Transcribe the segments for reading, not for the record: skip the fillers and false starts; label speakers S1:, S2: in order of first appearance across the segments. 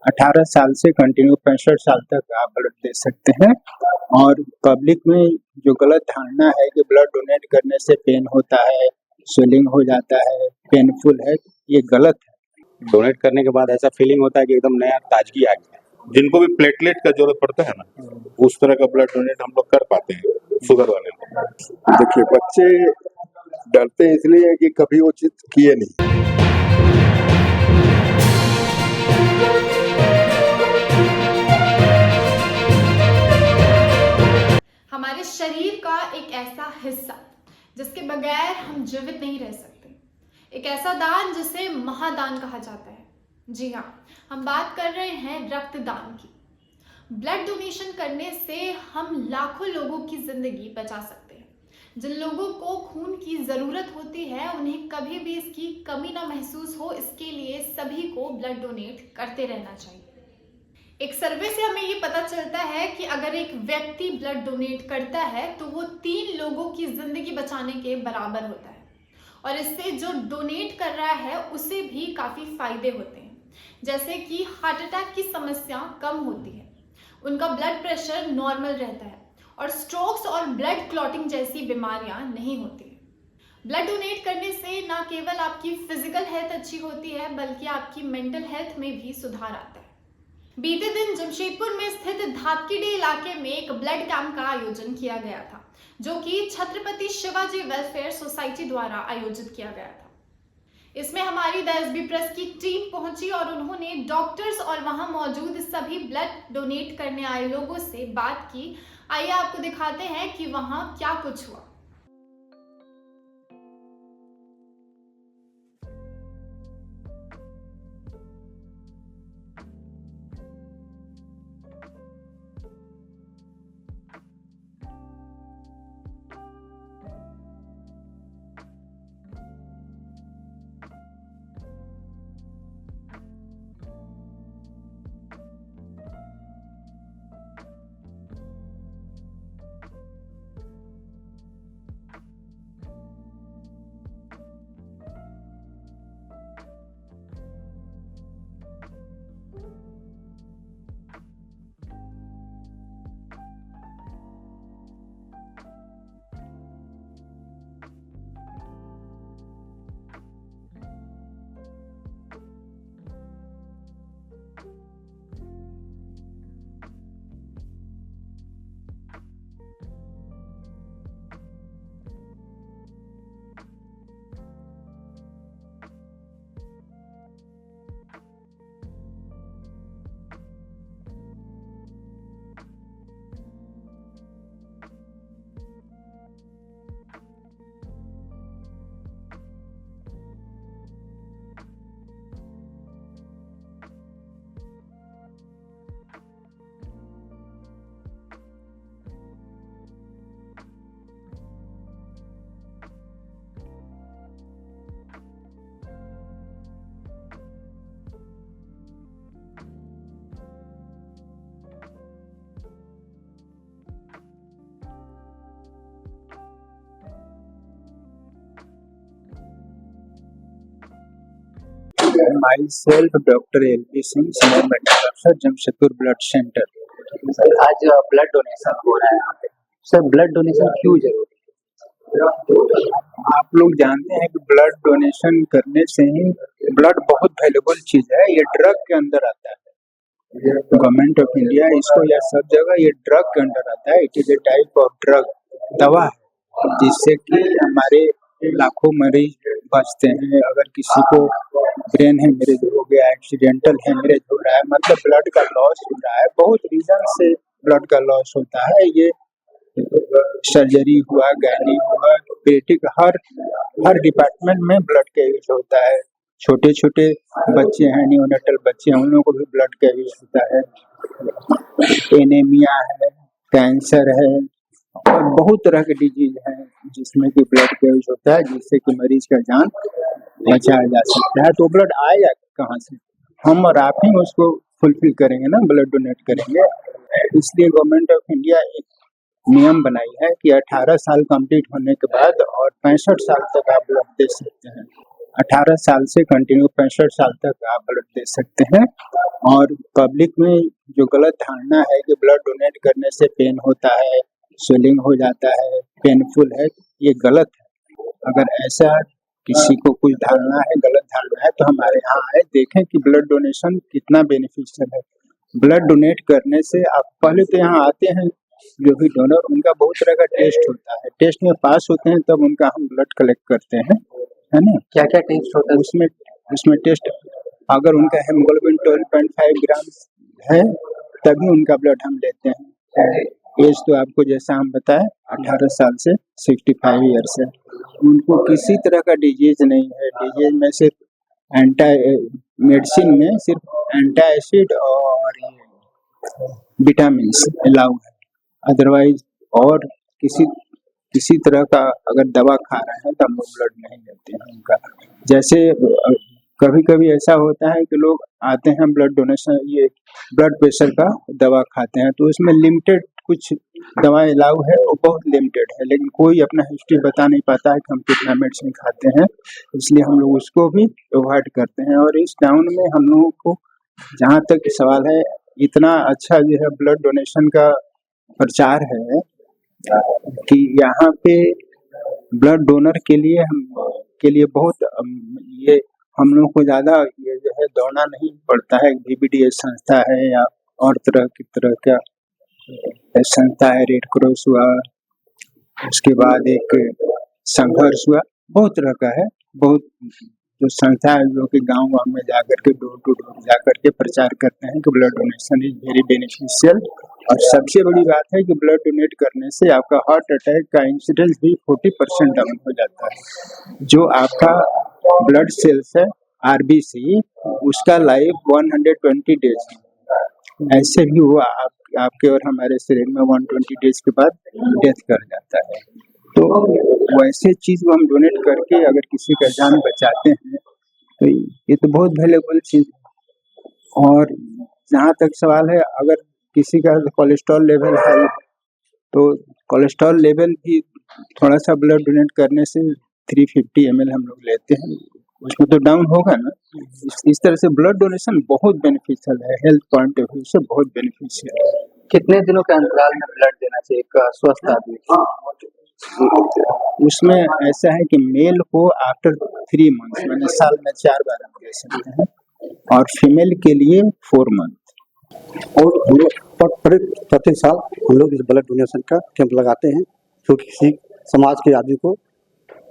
S1: 18 साल से कंटिन्यू 65 साल तक आप ब्लड दे सकते हैं। और पब्लिक में जो गलत धारणा है कि ब्लड डोनेट करने से पेन होता है, स्वेलिंग हो जाता है, पेनफुल है, ये गलत है।
S2: डोनेट करने के बाद ऐसा फीलिंग होता है कि एकदम नया ताजगी आ गया। जिनको भी प्लेटलेट का जरूरत पड़ता है ना, उस तरह का ब्लड डोनेट हम लोग कर पाते हैं शुगर वाले लोग।
S3: देखिए, बच्चे डरते इसलिए कि कभी वो चीज किए नहीं।
S4: हमारे शरीर का एक ऐसा हिस्सा जिसके बगैर हम जीवित नहीं रह सकते, एक ऐसा दान जिसे महादान कहा जाता है। जी हाँ, हम बात कर रहे हैं रक्तदान की। ब्लड डोनेशन करने से हम लाखों लोगों की जिंदगी बचा सकते हैं। जिन लोगों को खून की जरूरत होती है उन्हें कभी भी इसकी कमी ना महसूस हो, इसके लिए सभी को ब्लड डोनेट करते रहना चाहिए। एक सर्वे से हमें ये पता चलता है कि अगर एक व्यक्ति ब्लड डोनेट करता है तो वो 3 लोगों की जिंदगी बचाने के बराबर होता है। और इससे जो डोनेट कर रहा है उसे भी काफी फायदे होते हैं, जैसे कि हार्ट अटैक की समस्या कम होती है, उनका ब्लड प्रेशर नॉर्मल रहता है और स्ट्रोक्स और ब्लड क्लॉटिंग जैसी बीमारियां नहीं होती। ब्लड डोनेट करने से न केवल आपकी फिजिकल हेल्थ अच्छी होती है बल्कि आपकी मेंटल हेल्थ में भी सुधार आता है। बीते दिन जमशेदपुर में स्थित धापकीडे इलाके में एक ब्लड कैंप का आयोजन किया गया था, जो कि छत्रपति शिवाजी वेलफेयर सोसाइटी द्वारा आयोजित किया गया था। इसमें हमारी द एसबी प्रेस की टीम पहुंची और उन्होंने डॉक्टर्स और वहां मौजूद सभी ब्लड डोनेट करने आए लोगों से बात की। आइए आपको दिखाते हैं कि वहां क्या कुछ हुआ।
S1: Myself, Dr. LP Singh, Senior Medical Officer, Jamshedpur blood centre.
S5: आज ब्लड डोनेशन हो रहा है यहाँ पे। सर, ब्लड डोनेशन क्यों जरूरी है?
S1: आप लोग जानते हैं कि ब्लड डोनेशन करने से ही ब्लड बहुत वैल्यूबल चीज है, ये ड्रग के अंदर आता है। गवर्नमेंट ऑफ इंडिया इसको या सब जगह ये ड्रग के अंदर आता है। It is a type of drug, दवा है, जिससे कि हमारे लाखों मरीज बचते हैं। अगर किसी को ब्रेन हेमरेज हो गया, एक्सीडेंटल हेमरेज हो रहा है, मतलब ब्लड का लॉस हो रहा है, बहुत रीजन से ब्लड का लॉस होता है। ये सर्जरी हुआ, गायनी हुआ, पेडियाट्रिक, हर डिपार्टमेंट में ब्लड का यूज होता है। छोटे छोटे बच्चे हैं, नियोनेटल बच्चे हैं, उन लोगों को भी ब्लड का यूज होता है। एनीमिया है, कैंसर है और बहुत तरह के डिजीज हैं जिसमें कि ब्लड का यूज होता है, जिससे कि मरीज का जान बचाया जा सकता है। तो ब्लड आएगा कहाँ से? हम और आप ही उसको फुलफिल करेंगे ना, ब्लड डोनेट करेंगे। इसलिए गवर्नमेंट ऑफ इंडिया एक नियम बनाई है कि 18 साल कंप्लीट होने के बाद और 65 साल तक आप ब्लड दे सकते हैं। 18 साल से कंटिन्यू 65 साल तक आप ब्लड दे सकते हैं। और पब्लिक में जो गलत धारणा है कि ब्लड डोनेट करने से पेन होता है, स्वेलिंग हो जाता है, पेनफुल है, ये गलत है। अगर ऐसा किसी को कुछ धारणा है, गलत धारणा है, तो हमारे यहाँ आए, देखें कि ब्लड डोनेशन कितना बेनिफिशियल है। ब्लड डोनेट करने से आप पहले तो यहाँ आते हैं, जो भी डोनर उनका बहुत तरह का टेस्ट होता है, टेस्ट में पास होते हैं तब उनका हम ब्लड कलेक्ट करते हैं, है ना।
S5: क्या क्या टेस्ट होता है?
S1: उसमें टेस्ट, अगर उनका हेमोग्लोबिन 12.5 ग्राम है तभी उनका ब्लड हम लेते हैं। एज तो आपको जैसा हम बताएं 18 साल से 65 ईयर्स है। उनको किसी तरह का डिजीज नहीं है। डिजीज में सिर्फ मेडिसिन में सिर्फ एंटी एसिड और विटामिन अलाउ है, अदरवाइज और किसी तरह का अगर दवा खा रहे हैं तो हम लोग ब्लड नहीं लेते हैं उनका। जैसे कभी कभी ऐसा होता है कि लोग आते हैं ब्लड डोनेशन, ये ब्लड प्रेशर का दवा खाते हैं, तो उसमें लिमिटेड कुछ दवाएं अलाउ है, वो बहुत लिमिटेड है, लेकिन कोई अपना हिस्ट्री बता नहीं पाता है कि हम कितना मेडिसिन खाते हैं, इसलिए हम लोग उसको भी अवॉइड करते हैं। और इस टाउन में हम लोगों को जहाँ तक सवाल है, इतना अच्छा जो है ब्लड डोनेशन का प्रचार है कि यहाँ पे ब्लड डोनर के लिए बहुत ये हम लोग को ज़्यादा ये जो है दौड़ना नहीं पड़ता है। VBDS संस्था है या और तरह का संस्था है, रेड क्रॉस हुआ, उसके बाद एक संघर्ष हुआ, बहुत तरह का है। बहुत जो संस्था है जो कि गांव में जाकर के डोर टू डोर जाकर के प्रचार करते हैं कि blood donation is very beneficial. और सबसे बड़ी बात है कि ब्लड डोनेट करने से आपका हार्ट अटैक का इंसिडेंस भी 40% डाउन हो जाता है। जो आपका ब्लड सेल्स है RBC, उसका लाइफ 120 डेज, ऐसे भी वो आपके और हमारे शरीर में 120 डेज के बाद डेथ कर जाता है। तो वैसे चीज को हम डोनेट करके अगर किसी का जान बचाते हैं तो ये तो बहुत वैल्यूएबल चीज है। और जहाँ तक सवाल है, अगर किसी का कोलेस्ट्रॉल लेवल है तो कोलेस्ट्रॉल लेवल भी थोड़ा सा ब्लड डोनेट करने से 350 ml हम लोग लेते हैं, उसमें तो डाउन होगा ना। इस तरह से ब्लड डोनेशन बहुत बेनिफिशियल है, हेल्थ पॉइंट ऑफ व्यू से बहुत बेनिफिशियल है।
S5: कितने दिनों के अंतराल में ब्लड देना चाहिए एक स्वस्थ आदमी को?
S1: उसमें ऐसा है कि मेल को आफ्टर 3 मंथ, मैंने साल में 4 बार हम दे सकते हैं, और फीमेल के लिए 4 मंथ।
S6: और हम लोग प्रत्येक साल हम लोग इस ब्लड डोनेशन का कैंप लगाते हैं, जो किसी समाज के आदमी को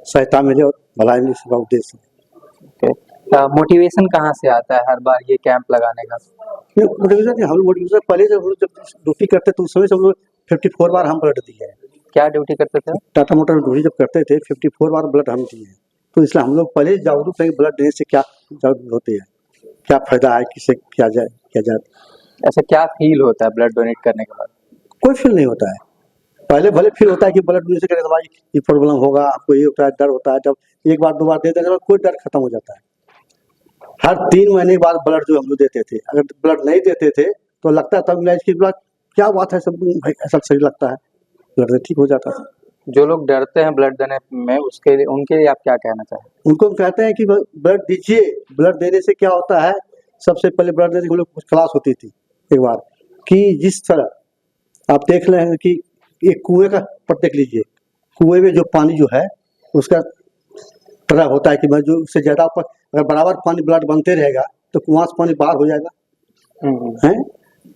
S6: सहायता मिले और भलाई मिले, इसका उद्देश्य है।
S5: मोटिवेशन कहाँ से आता है हर बार ये कैंप लगाने का?
S6: मोटिवेशन हम मोटिवेशन पहले जब ड्यूटी करते तो उस समय से हम लोग 54 बार हम ब्लड दिए हैं।
S5: क्या ड्यूटी करते थे?
S6: टाटा मोटर में ड्यूटी जब करते थे 54 बार ब्लड हम दिए हैं। तो इसलिए हम लोग पहले जागरूक हैं कि ब्लड देने से क्या जागरूक होते हैं, क्या फायदा है, किसे किया जाए।
S5: ऐसा क्या फील होता है ब्लड डोनेट करने के बाद?
S6: कोई फील नहीं होता है। पहले भले फील होता है कि ब्लड डोनेशन करने के बाद ये प्रॉब्लम होगा, आपको ये होता है, डर होता है। जब एक बार 2 बार दे देने के बाद कोई डर खत्म हो जाता है। हर 3 महीने बाद ब्लड जो हम लोग देते थे, अगर ब्लड नहीं देते थे तो लगता था इसकी ब्लड क्या बात है, सब भाई ऐसा सही लगता है, ब्लड ठीक हो जाता था।
S5: जो लोग डरते हैं ब्लड देने में, उनके लिए आप क्या कहना चाहें?
S6: उनको कहते हैं कि ब्लड दीजिए। ब्लड देने से क्या होता है, सबसे पहले ब्लड देने के लिए कुछ क्लास होती थी एक बार, कि जिस तरह आप देख रहे हैं कि एक कुएं का पट देख लीजिए, कुएं में जो पानी जो है उसका तरह होता है कि जो उससे ज्यादा अगर बराबर पानी ब्लड बनते रहेगा तो कुआं से पानी बाहर हो जाएगा, है।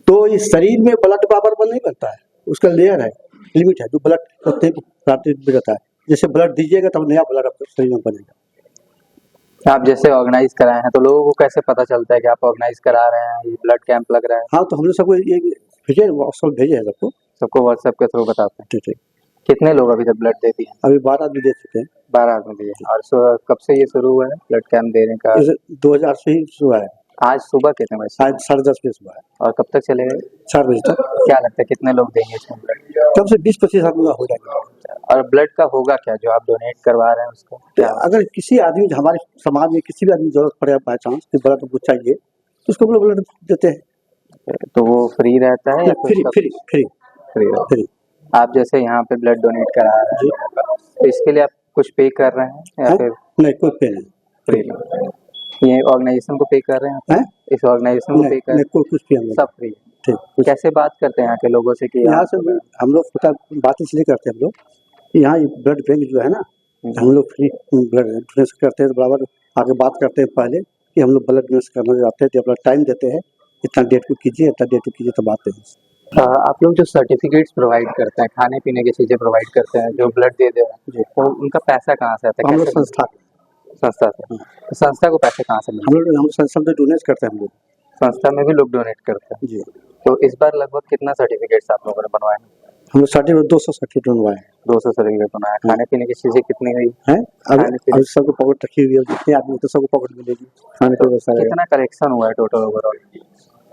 S6: तो इस शरीर में ब्लड बराबर नहीं बनता है, उसका लेयर है, लिमिट है, जो ब्लड उतने में रहता है। जैसे ब्लड दीजिएगा तब नया ब्लड आपके शरीर में बनेगा।
S5: आप जैसे ऑर्गेनाइज कराए हैं तो लोगों को कैसे पता चलता है कि आप ऑर्गेनाइज करा रहे हैं, ये ब्लड कैंप लग रहा है?
S6: हाँ, तो हमने सबको ये भेजे, व्हाट्सएप भेजे है
S5: सबको व्हाट्सएप के थ्रू बताते हैं।
S6: ठीक।
S5: कितने लोग अभी तक ब्लड दे दिए?
S6: अभी 12 आदमी दे चुके हैं।
S5: 12 आदमी दिए। और कब से ये शुरू हुआ है ब्लड कैंप देने का?
S6: 2000 से ही शुरू है।
S5: आज सुबह कितने बजे?
S6: आज 10:30 बजे सुबह है।
S5: और कब तक चलेगा?
S6: 4 बजे तक।
S5: क्या लगता है कितने लोग देंगे इसमें ब्लड?
S6: कम से 20-25 आदमी हो जाएगा।
S5: और ब्लड का होगा क्या जो आप डोनेट करवा रहे हैं उसको?
S6: तो अगर किसी आदमी, हमारे समाज में किसी भी आदमी जरूरत पड़े बाई चांस कि ब्लड हमको चाहिए तो उसको ब्लड देते हैं।
S5: तो वो फ्री रहता है या
S6: फ्री।
S5: आप जैसे यहाँ पे ब्लड डोनेट करा रहे हैं तो इसके लिए आप कुछ पे कर रहे हैं या फिर?
S6: नहीं, कोई पे नहीं।
S5: फ्री में। ये ऑर्गेनाइजेशन को पे कर रहे हैं आप?
S6: हैं?
S5: इस ऑर्गेनाइजेशन को पे
S6: नहीं
S5: कर रहे
S6: नहीं, कुछ भी हम
S5: हैं?
S6: नहीं।
S5: सब फ्री है।
S6: ठीक, कुछ
S5: कैसे बात करते हैं यहाँ के लोगों से कि
S6: यहाँ
S5: आप
S6: से हम लोग पता बात इसलिए करते हैं हम लोग कि यहाँ ब्लड बैंक जो है ना, हम लोग फ्री ब्लड डोनेशन करते हैं, तो बराबर आके बात करते हैं पहले कि हम लोग ब्लड डोनेशन करना चाहते हैं, तो अपना टाइम देते हैं, इतना डेट को कीजिए, इतना डेट को कीजिए, तब आते हैं।
S5: आप लोग जो सर्टिफिकेट्स प्रोवाइड करते हैं, खाने पीने की चीजें प्रोवाइड करते हैं, जो ब्लड दे रहे हैं, तो उनका पैसा कहाँ से आता
S6: तो
S5: है?
S6: हम लोग
S5: कैसे?
S6: संस्था
S5: संस्था से। तो संस्था को पैसे कहाँ से मिलते
S6: हम लोग संस्था में डोनेट करते हैं हम लोग।
S5: हैं? संस्था में भी लोग डोनेट करते हैं।
S6: जी,
S5: तो इस बार लगभग कितना सर्टिफिकेट्स आप लोगों ने बनवाए हैं?
S6: हम लोग 200 सर्टिफिकेट बनवाए हैं।
S5: 200 सर्टिफिकेट बनाया। खाने पीने की चीजें कितनी हुई?
S6: हैं?
S5: खाने पीने-
S6: अभी सबको पॉकेट रखी हुई है, जितने आदमी होते हैं सबको पॉकेट मिलेगी, खाने की व्यवस्था रहेगा।
S5: कितना कलेक्शन हुआ है टोटल ओवरऑल?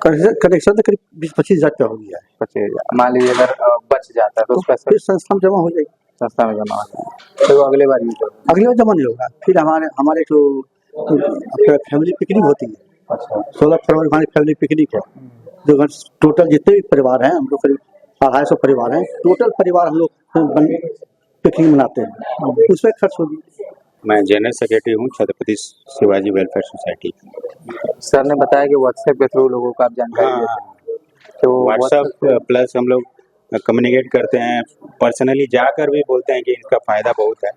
S6: कनेक्शन तो करीब 20-25 हजार का हो गया है।
S5: 25,000। मान लीजिए अगर बच जाता है तो उस पैसे
S6: फिर संस्था में जमा हो जाएगी।
S5: संस्था में जमा होता है, तो वो अगले बार यूज होगा।
S6: अगले बार जमा नहीं होगा। फिर हमारे जो फैमिली पिकनिक होती है,
S5: अच्छा,
S6: 16 फरवरी हमारी फैमिली पिकनिक है, जो टोटल जितने भी परिवार हैं, हम लोग करीब 250 परिवार हैं, टोटल परिवार हम लोग पिकनिक मनाते हैं, उसमें खर्च होगी।
S2: मैं जनरल सेक्रेटरी हूँ Chhatrapati Shivaji welfare society.
S5: Sir ने बताया कि व्हाट्सएप के थ्रू लोगों को आप जानकारी
S2: हाँ,
S5: देते हैं, तो
S2: व्हाट्सएप प्लस हम लोग कम्युनिकेट करते हैं, पर्सनली जाकर भी बोलते हैं कि इसका फ़ायदा बहुत है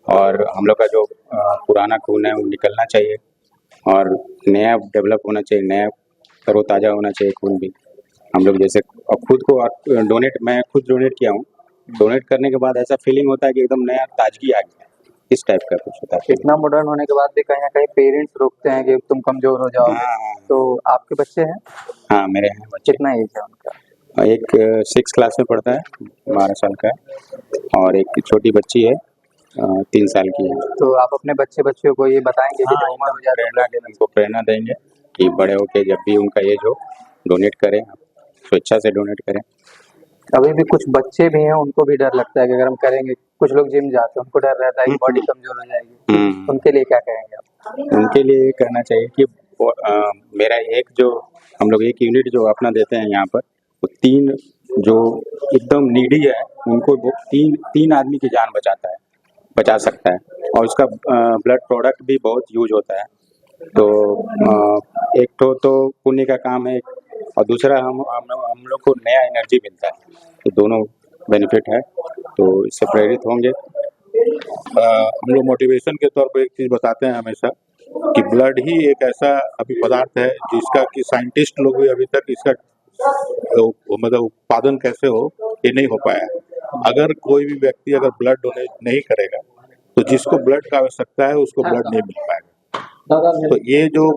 S2: और हम लोग का जो पुराना खून है वो निकलना चाहिए और नया डेवलप होना चाहिए, नया तरोताज़ा होना चाहिए खून भी। हम लोग जैसे खुद को मैं खुद डोनेट किया हूँ, डोनेट करने के बाद ऐसा फीलिंग होता है कि एकदम नया ताजगी आ गया, इस टाइप का कुछ होता है।
S5: इतना मॉडर्न होने के बाद भी कहीं ना कहीं पेरेंट्स रोकते हैं कि तुम कमजोर हो जाओगे।
S2: हाँ।
S5: तो आपके बच्चे हैं?
S2: हाँ, मेरे हैं बच्चे।
S5: कितना एज है उनका?
S2: एक 6 क्लास में पढ़ता है, 12 साल का है, और एक छोटी बच्ची है 3 साल की है।
S5: तो आप अपने बच्चों को ये बताएंगे कि जब उम्र हो जाए तो
S2: उनको प्रेरणा देंगे कि बड़े होके जब भी उनका एज हो डोनेट करें, स्वेच्छा से डोनेट करें।
S5: अभी भी कुछ बच्चे भी हैं, उनको भी डर लगता है कि अगर हम करेंगे, कुछ लोग जिम जाते हैं, उनको डर रहता है कि बॉडी कमजोर हो जाएगी, उनके लिए क्या कहेंगे आप?
S2: उनके लिए ये कहना चाहिए कि मेरा हम लोग एक यूनिट जो अपना देते हैं यहाँ पर, वो 3 जो एकदम नीडी है उनको वो 3 आदमी की जान बचा सकता है और उसका ब्लड प्रोडक्ट भी बहुत यूज होता है। तो एक तो पुण्य का काम है और दूसरा हम लोग को नया एनर्जी मिलता है, तो दोनों बेनिफिट है, तो इससे प्रेरित होंगे। हम लोग मोटिवेशन के तौर पर एक चीज़ बताते हैं हमेशा कि ब्लड ही एक ऐसा अभी पदार्थ है जिसका कि साइंटिस्ट लोग भी अभी तक इसका मतलब उत्पादन कैसे हो ये नहीं हो पाया है। अगर कोई भी व्यक्ति अगर ब्लड डोनेट नहीं करेगा तो जिसको ब्लड का आवश्यकता है उसको ब्लड नहीं मिल पाएगा। तो ये जो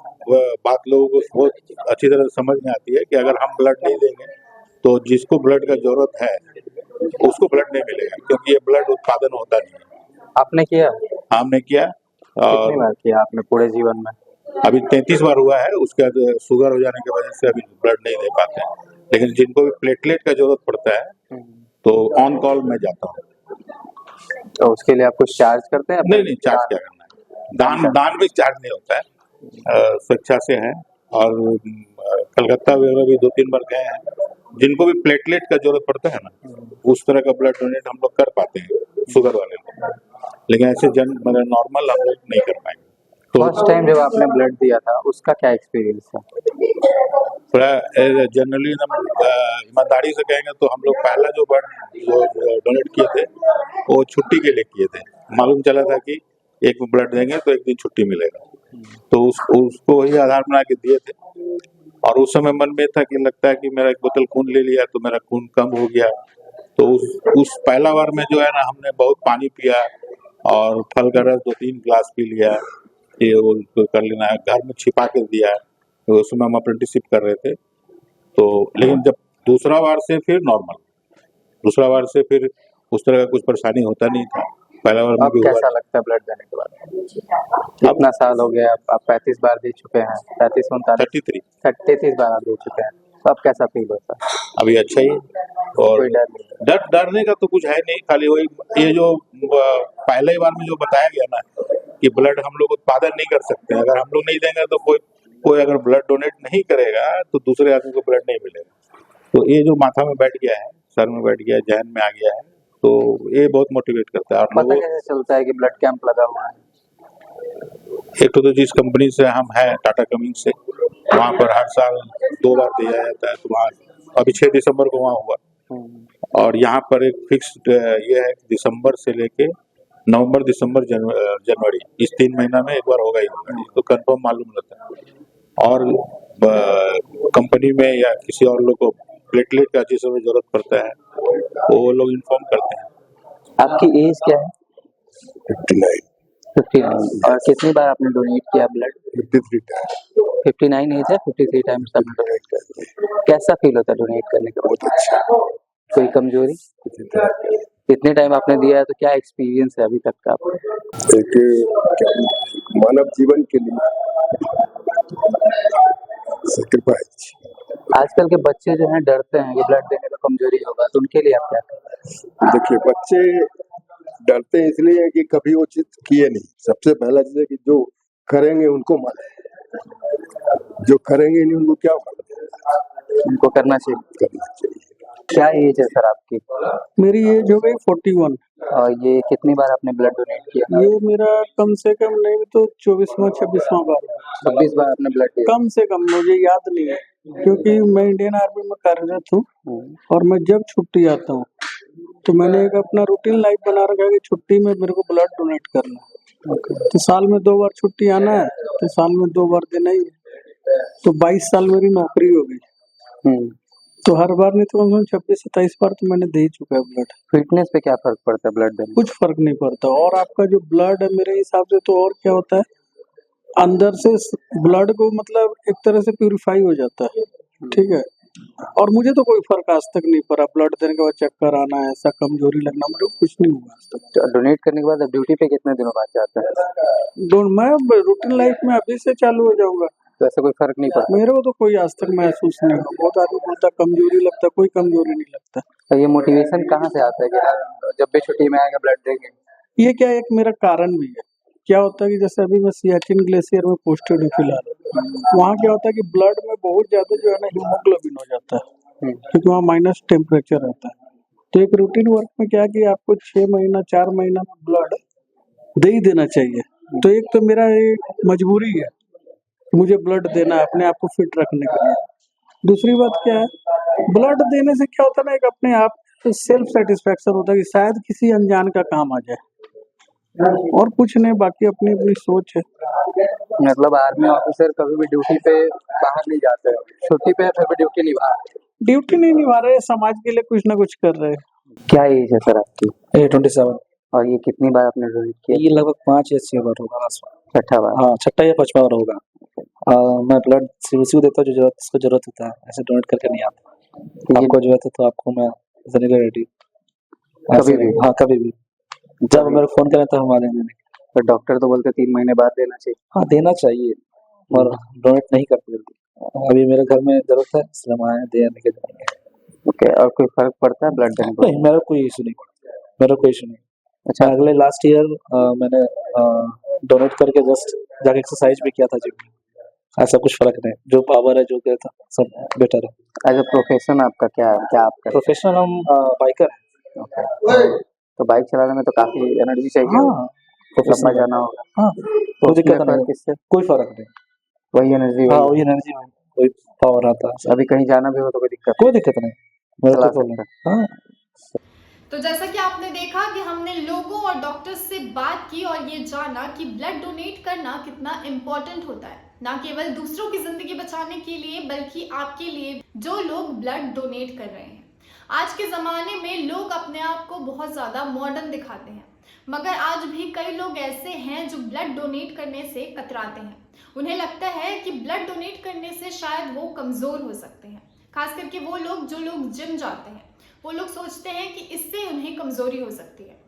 S2: बात लोगों को बहुत अच्छी तरह समझ में आती है कि अगर हम ब्लड नहीं देंगे तो जिसको ब्लड का जरूरत है उसको ब्लड नहीं मिलेगा, क्योंकि ये ब्लड उत्पादन होता नहीं है।
S5: आपने किया?
S2: हमने किया और
S5: कितनी बार किया आपने पूरे जीवन में?
S2: अभी 33 बार हुआ है। उसके बाद शुगर हो जाने की वजह से अभी ब्लड नहीं दे पाते हैं, लेकिन जिनको भी प्लेटलेट का जरूरत पड़ता है तो ऑन कॉल मैं जाता हूँ।
S5: तो उसके लिए आप कुछ चार्ज करते हैं?
S2: नहीं, चार्ज क्या करना है, दान भी चार्ज नहीं होता है, स्वेच्छा से है। और कलकत्ता वगैरह भी 2-3 बार गए हैं, जिनको भी प्लेटलेट का जरूरत पड़ता है ना, उस तरह का ब्लड डोनेट हम लोग कर पाते हैं शुगर वाले लोग, लेकिन ऐसे मतलब नॉर्मल हम लोग नहीं कर पाएंगे। तो
S5: फर्स्ट टाइम जब आपने ब्लड दिया था उसका क्या एक्सपीरियंस था?
S2: थोड़ा जनरली ईमानदारी से कहेंगे तो हम लोग पहला जो डोनेट किए थे वो छुट्टी के लिए किए थे। मालूम चला था कि एक ब्लड देंगे तो एक दिन छुट्टी मिलेगा, तो उसको वही आधार बना के दिए थे। और उस समय मन में था कि लगता है कि मेरा एक बोतल खून ले लिया तो मेरा खून कम हो गया। तो उस पहला बार में जो है ना, हमने बहुत पानी पिया और फल का रस 2-3 गिलास पी लिया, ये वो कर लेना है, घर में छिपा के दिया। तो उसमें हम अप्रेंटिसशिप कर रहे थे, तो लेकिन जब दूसरा बार से फिर नॉर्मल, दूसरा बार से फिर उस तरह का कुछ परेशानी होता नहीं था। पहला बार में
S5: अब
S2: भी
S5: कैसा
S2: हुआ।
S5: लगता है ब्लड देने के बाद? कितना साल हो गया? आप 35 बार दे चुके हैं, 35-39 33 बार आप दे चुके हैं, तो अब कैसा फील होता है?
S2: अभी अच्छा ही है। और
S5: कोई डर नहीं?
S2: डरने का तो कुछ है नहीं, खाली वही ये जो पहले बार में जो बताया गया ना कि ब्लड हम लोग उत्पादन नहीं कर सकते, अगर हम लोग नहीं देंगे तो कोई अगर ब्लड डोनेट नहीं करेगा तो दूसरे आदमी को ब्लड नहीं मिलेगा। तो ये जो माथा में बैठ गया है, सर में बैठ गया है, जहन में आ गया है, तो ये बहुत मोटिवेट करता है। और
S5: पता कैसे चलता है कि ब्लड कैंप लगा हुआ है?
S7: एक तो जिस कंपनी से हम हैं टाटा कमिंग से, वहाँ पर हर साल 2 बार दिया जाता है, तो वहाँ अभी 6 दिसंबर को वहाँ हुआ। और यहाँ पर एक फिक्स्ड ये है, दिसंबर से लेके नवंबर, दिसंबर, जनवरी, इस 3 महीना में एक बार होगा ही होगा, तो कंफर्म मालूम रहता है। और कंपनी में या किसी और लोग को प्लेटलेट का जिस समय जरूरत पड़ता है, वो लोग इन्फॉर्म करते हैं।
S5: आपकी एज क्या है?
S3: 59,
S5: 59। और कितनी बार आपने डोनेट किया ब्लड?
S3: 53 टाइम
S5: 59 एज है, 53 टाइम्स आपने डोनेट किया। कैसा फील होता है डोनेट करने के बाद?
S3: बहुत अच्छा।
S5: कोई कमजोरी? इतने टाइम आपने दिया है तो क्या एक्सपीरियंस है अभी तक का आपका?
S3: एक मानव जीवन के लिए सैक्रिफाइस।
S5: आजकल के बच्चे जो हैं डरते हैं कि ब्लड देने का कमजोरी होगा, तो उनके लिए आप क्या करें?
S3: देखिए, बच्चे डरते इसलिए कि कभी वो चीज किए नहीं। सबसे पहला चीज है कि जो करेंगे उनको मालूम है, जो करेंगे नहीं उनको क्या मालूम।
S5: उनको करना चाहिए। क्या एज है सर आपकी?
S8: मेरी एज हो गई 41।
S5: और ये कितनी बार आपने ब्लड डोनेट किया?
S8: ये मेरा कम से कम नहीं तो 24वां-26वां बार।
S5: 26 बार आपने ब्लड दिया?
S8: कम से कम, मुझे याद नहीं है, क्योंकि मैं इंडियन आर्मी में कार्यरत हूँ और मैं जब छुट्टी आता हूँ तो मैंने एक अपना रूटीन लाइफ बना रखा है कि छुट्टी में मेरे को ब्लड डोनेट करना है। तो साल में 2 बार छुट्टी आना है, तो साल में 2 बार देना ही है। तो 22 साल मेरी नौकरी हो गई, तो हर बार नहीं तो कम से कम 26 से 23 बार तो मैंने दे ही चुका है ब्लड।
S5: फिटनेस पे क्या फर्क पड़ता है ब्लड देने?
S8: कुछ फर्क नहीं पड़ता। और आपका जो ब्लड है मेरे हिसाब से तो और क्या होता है, अंदर से ब्लड को मतलब एक तरह से प्यूरिफाई हो जाता है, ठीक है। और मुझे तो कोई फर्क आज तक नहीं पड़ा। ब्लड देने के बाद चक्कर आना, ऐसा कमजोरी लगना, मुझे कुछ नहीं हुआ आज तक।
S5: तो डोनेट करने के बाद अब ड्यूटी पे कितने दिनों बाद जाते हैं?
S8: मैं रूटीन लाइफ में अभी से चालू हो जाऊंगा,
S5: तो ऐसा कोई फर्क नहीं पड़ता?
S8: मेरे को तो कोई आज तक महसूस नहीं हुआ। बहुत आदमी बोलता कमजोरी लगता, कोई कमजोरी नहीं लगता।
S5: तो ये मोटिवेशन कहाँ से आता है कि हाँ, जब भी छुट्टी में आएगा ब्लड देंगे?
S8: ये क्या एक मेरा कारण भी है। क्या होता है कि जैसे अभी मैं सियाचिन ग्लेशियर में पोस्टेड हूँ फिलहाल, वहाँ क्या होता है कि ब्लड में बहुत ज्यादा जो है ना हीमोग्लोबिन हो जाता है, क्योंकि वहाँ माइनस टेम्परेचर रहता है। तो एक रूटीन वर्क में क्या कि आपको 6 महीना 4 महीना में ब्लड दे ही देना चाहिए। तो एक तो मेरा एक मजबूरी है, मुझे ब्लड देना है अपने आप को फिट रखने के लिए। दूसरी बात क्या है, ब्लड देने से क्या होता है ना, एक अपने आप सेल्फ सेटिस्फेक्शन होता है कि शायद किसी अनजान का काम आ जाए, और कुछ नहीं, बाकी अपनी अपनी सोच है।
S5: मतलब आर्मी ऑफिसर कभी भी ड्यूटी पे बाहर नहीं जाते, छुट्टी पे फिर भी ड्यूटी निभा रहे?
S8: ड्यूटी नहीं निभा रहे, समाज के लिए कुछ ना कुछ कर रहे हैं।
S5: क्या एज है सर आपकी?
S9: 27।
S5: और ये कितनी बार आपने डोनेट किया?
S9: ये लगभग 5 या 6 बार होगा।
S5: 6ठा बार?
S9: हाँ, 6ठा या 5वां बार होगा। मैं ब्लड उसी को देता हूँ जो जिसको जरूरत होता है, ऐसे डोनेट करके नहीं आता। आपको जरूरत है तो आपको मैं रेडी
S5: कभी भी?
S9: हाँ, कभी भी, जब मेरे फोन करें तो हम आ जाएंगे।
S5: तो डॉक्टर तो बोलते 3 महीने बाद देना चाहिए।
S9: हाँ, देना चाहिए, और डोनेट नहीं करते जल्दी। अभी मेरे घर में जरूरत है, इसलिए हम आए देने के लिए।
S5: ओके, और कोई फर्क पड़ता है ब्लड देने
S9: नहीं, मेरा कोई इशू नहीं पड़ता, मेरा कोई इशू नहीं।
S5: अच्छा,
S9: अगले लास्ट ईयर मैंने डोनेट करके जस्ट जाके एक्सरसाइज भी किया था जिम में। ऐसा कुछ फर्क नहीं, जो पावर है, जो क्या था, सब बेटर है।
S5: एज अ प्रोफेशन आपका क्या है? क्या आप करते
S9: प्रोफेशनल हम बाइकर हैं।
S5: हैं? तो बाइक चलाने में तो काफी एनर्जी चाहिए।
S9: हाँ,
S5: लंबा जाना होगा।
S9: हाँ, कोई दिक्कत नहीं,
S5: किससे?
S9: कोई फर्क नहीं।
S5: वही एनर्जी?
S9: हाँ, वही एनर्जी में कोई पावर आता है।
S5: अभी कहीं जाना भी हो तो कोई दिक्कत
S9: नहीं, मेरा
S5: चला
S9: कोई प्रॉब्लम
S5: सकते
S9: नहीं। हाँ,
S4: तो जैसा कि आपने देखा कि हमने लोगों और डॉक्टर्स से बात की और ये जाना कि ब्लड डोनेट करना कितना इम्पोर्टेंट होता है, ना केवल दूसरों की जिंदगी बचाने के लिए बल्कि आपके लिए जो लोग ब्लड डोनेट कर रहे हैं। आज के ज़माने में लोग अपने आप को बहुत ज़्यादा मॉडर्न दिखाते हैं, मगर आज भी कई लोग ऐसे हैं जो ब्लड डोनेट करने से कतराते हैं। उन्हें लगता है कि ब्लड डोनेट करने से शायद वो कमज़ोर हो सकते हैं। खास करके वो लोग जो लोग जिम जाते हैं, वो लोग सोचते हैं कि इससे उन्हें कमज़ोरी हो सकती है।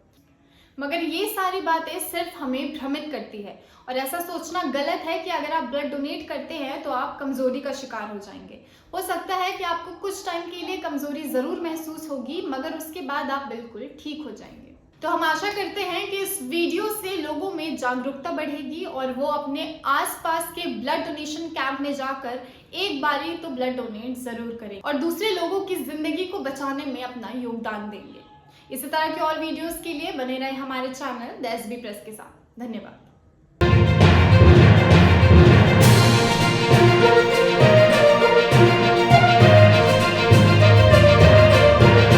S4: मगर ये सारी बातें सिर्फ हमें भ्रमित करती है, और ऐसा सोचना गलत है कि अगर आप ब्लड डोनेट करते हैं तो आप कमज़ोरी का शिकार हो जाएंगे। हो सकता है कि आपको कुछ टाइम के लिए कमज़ोरी ज़रूर महसूस होगी, मगर उसके बाद आप बिल्कुल ठीक हो जाएंगे। तो हम आशा करते हैं कि इस वीडियो से लोगों में जागरूकता बढ़ेगी और वो अपने आसपास के ब्लड डोनेशन कैंप में जाकर एक बारी तो ब्लड डोनेट ज़रूर करें और दूसरे लोगों की ज़िंदगी को बचाने में अपना योगदान देंगे। इसी तरह के और वीडियोस के लिए बने रहे हमारे चैनल द एसबी प्रेस के साथ। धन्यवाद।